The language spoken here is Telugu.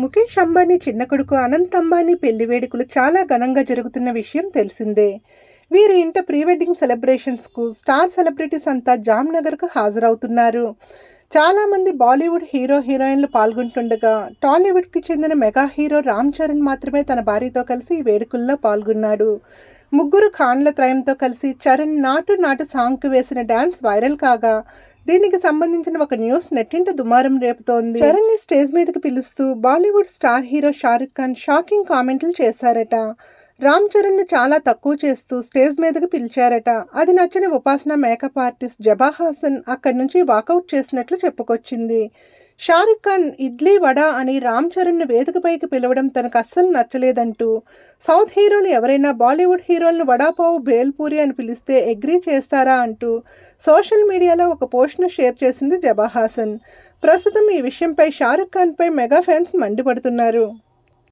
ముఖేష్ అంబానీ చిన్న కొడుకు అనంత్ అంబానీ పెళ్లి వేడుకలు చాలా ఘనంగా జరుగుతున్న విషయం తెలిసిందే. వీరి ఇంట ప్రీ వెడ్డింగ్ సెలబ్రేషన్స్కు స్టార్ సెలబ్రిటీస్ అంతా జామ్నగర్కు హాజరవుతున్నారు. చాలామంది బాలీవుడ్ హీరో హీరోయిన్లు పాల్గొంటుండగా టాలీవుడ్కి చెందిన మెగా హీరో రామ్ చరణ్ మాత్రమే తన భార్యతో కలిసి ఈ వేడుకల్లో పాల్గొన్నాడు. ముగ్గురు ఖాన్ల త్రయంతో కలిసి చరణ్ నాటు నాటు సాంగ్కు వేసిన డాన్స్ వైరల్ కాగా దీనికి సంబంధించిన ఒక న్యూస్ నెట్టింట దుమారం రేపుతోంది. చరణ్ ని స్టేజ్ మీదకి పిలుస్తూ Bollywood star hero Shahrukh Khan shocking కామెంట్లు చేశారట. రామ్ చరణ్ ను చాలా తక్కువ చేస్తూ స్టేజ్ మీదకి పిలిచారట. అది నచ్చని ఉపాసన మేకప్ ఆర్టిస్ట్ జబా హాసన్ అక్కడి నుంచి వాకౌట్ చేసినట్లు చెప్పుకొచ్చింది. షారుఖ్ ఖాన్ ఇడ్లీ వడ అని రామ్ చరణ్ను వేదికపైకి పిలవడం తనకు అస్సలు నచ్చలేదంటూ, సౌత్ హీరోలు ఎవరైనా బాలీవుడ్ హీరోలను వడాపావు భేల్పూరి అని పిలిస్తే అగ్రీ చేస్తారా అంటూ సోషల్ మీడియాలో ఒక పోస్ట్ను షేర్ చేసింది జబా హాసన్. ప్రస్తుతం ఈ విషయంపై షారుఖ్ ఖాన్పై మెగా ఫ్యాన్స్ మండిపడుతున్నారు.